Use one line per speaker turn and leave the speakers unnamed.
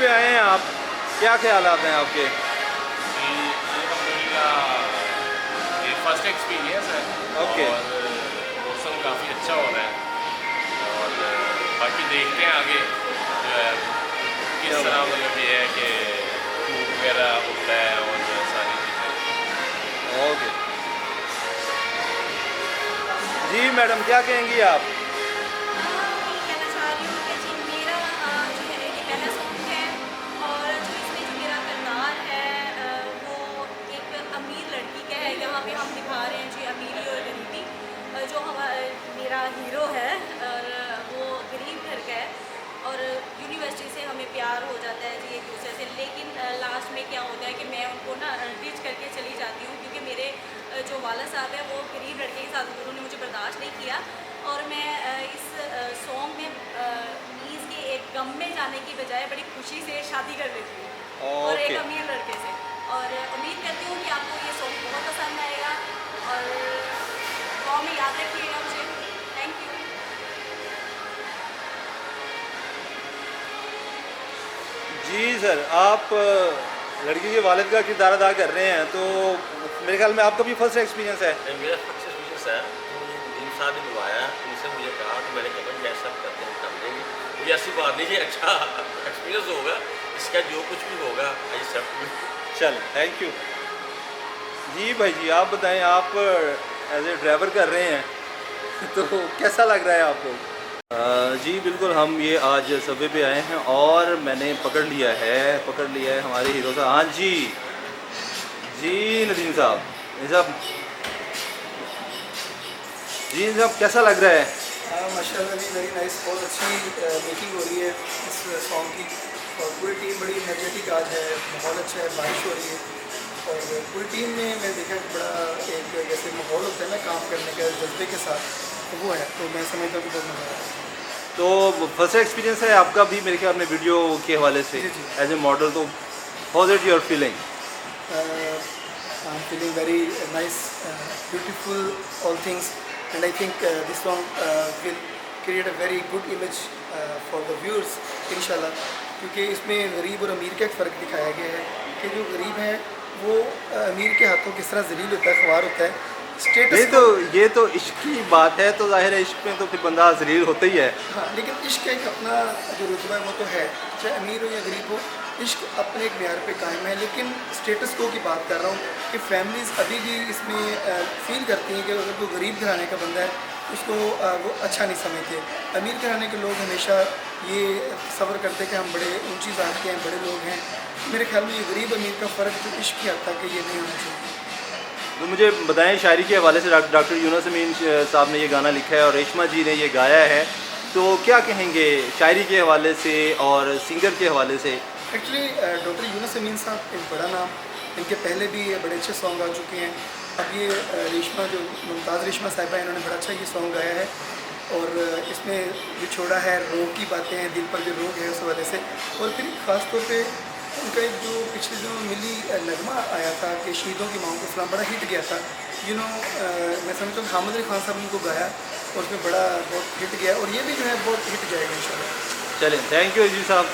पे आए हैं आप, क्या ख्यालात हैं आपके?
ये फर्स्ट एक्सपीरियंस है।
ओके।
और मौसम काफ़ी अच्छा हो रहा है और बाकी देखते हैं आगे जो है किस तरह मतलब ये है कि फूड वगैरह होता है और सारी चीज़ें।
ओके जी मैडम, क्या कहेंगी आप?
यही कहना चाह रही हूँ कि जी मेरा जो है ये पहला सॉन्ग है और जो इसमें जो मेरा किरदार है वो एक अमीर लड़की का है। यहाँ पे हम दिखा रहे हैं जी अमीरी और गरीबी। जो हमारा मेरा हीरो है और वो गरीब घर का है और यूनिवर्सिटी से हमें प्यार हो जाता है जी एक दूसरे से, लेकिन लास्ट में क्या होता है कि मैं उनको ना टीच करके चली जाती हूँ क्योंकि मेरे जो वाला साहब है वो गरीब लड़के के साथ उन्होंने मुझे बर्दाश्त नहीं किया और मैं इस सॉन्ग में मीज़ के एक गम में जाने की बजाय बड़ी खुशी से शादी कर लेती हूँ और एक अमीर लड़के से। और उम्मीद करती हूँ कि आपको ये सॉन्ग बहुत पसंद आएगा और दुआ में याद रखिएगा मुझे। Thank you.
जी सर, आप लड़की के वालिद का किरदार अदा कर रहे हैं, तो मेरे ख्याल में आपका भी फर्स्ट एक्सपीरियंस है।
मेरा फर्स्ट एक्सपीरियंस है। इन साहब ने बुलवाया, उनसे मुझे कहा कि मैंने कहा जैसा आप करते हैं कर देंगे। मुझे ऐसी बात नहीं कि अच्छा एक्सपीरियंस होगा, इसका जो कुछ भी होगा आई एक्सेप्ट।
चल, थैंक यू जी। भाई जी आप बताएं, आप एज ए ड्राइवर कर रहे हैं तो कैसा लग रहा है आपको? जी बिल्कुल, हम ये आज सबवे पे आए हैं और मैंने पकड़ लिया है हमारे हीरो साहब। हाँ जी जी नदीम साहब, जी साहब कैसा लग रहा है?
माशाल्लाह जी, वेरी नाइस, बहुत अच्छी मेकिंग हो रही है इस सॉन्ग की और पूरी टीम बड़ी एनर्जेटिक आज है, माहौल अच्छा है, बारिश हो रही है और पूरी टीम में मैं देखा कि बड़ा एक जैसे माहौल होता है ना काम करने का जज्बे के साथ, तो वो है, तो मैं समझता हूँ कि बहुत मज़ा आया।
तो फर्स्ट एक्सपीरियंस है आपका भी मेरे ख्याल में वीडियो के हवाले से
जी, जी।
एज ए मॉडल, तो how is your feeling?
I am feeling very nice, beautiful all things and I think this song will create a very good image for the viewers इंशाल्लाह, क्योंकि इसमें गरीब और अमीर का एक फ़र्क दिखाया गया है कि जो गरीब है वो अमीर के हाथों किस तरह जलील होता है, ख्वार होता है। स्टेटस
ये तो इश्क की बात है, तो जाहिर है इश्क में तो फिर बंदा जलील होता ही है।
हाँ, लेकिन इश्क का एक अपना जो रुतबा है वो तो है, चाहे अमीर हो या गरीब हो, इश्क अपने एक म्यार पे कायम है। लेकिन स्टेटस को की बात कर रहा हूँ कि फैमिलीज़ अभी भी इसमें फील करती हैं कि अगर कोई गरीब घराने का बंदा है उसको वो अच्छा नहीं समझते। अमीर घराने के लोग हमेशा ये सब्र करते कि हम बड़े ऊंची ज़ात के हैं, बड़े लोग हैं। मेरे ख्याल में ये गरीब अमीर का फ़र्क जो इश्क की हद तक है ये नहीं होना चाहिए।
तो मुझे बताएं, शायरी के हवाले से डॉक्टर यूनुस अमीन साहब ने ये गाना लिखा है और रेशमा जी ने ये गाया है, तो क्या कहेंगे शायरी के हवाले से और सिंगर के हवाले से?
एक्चुअली डॉक्टर यूनुस अमीन साहब एक बड़ा नाम, इनके पहले भी बड़े अच्छे सॉन्ग आ चुके हैं। अब ये रेशमा जो मुमताज़ रेशमा साहिबा, इन्होंने बड़ा अच्छा ये सॉन्ग गाया है और इसमें जो छोड़ा है रोग की बातें हैं, दिल पर जो रोग है उस वजह से। और फिर ख़ास तौर पे उनका एक जो पिछले दिनों मिली नगमा आया था कि शहीदों की मांग को फलाम, बड़ा हिट गया था। मैं समझता हूँ हामिद अली खान साहब ने उनको गाया और उसमें बड़ा बहुत हिट गया और ये भी जो है बहुत हिट जाएगा इंशाल्लाह।
चलें, थैंक यू अजीज साहब।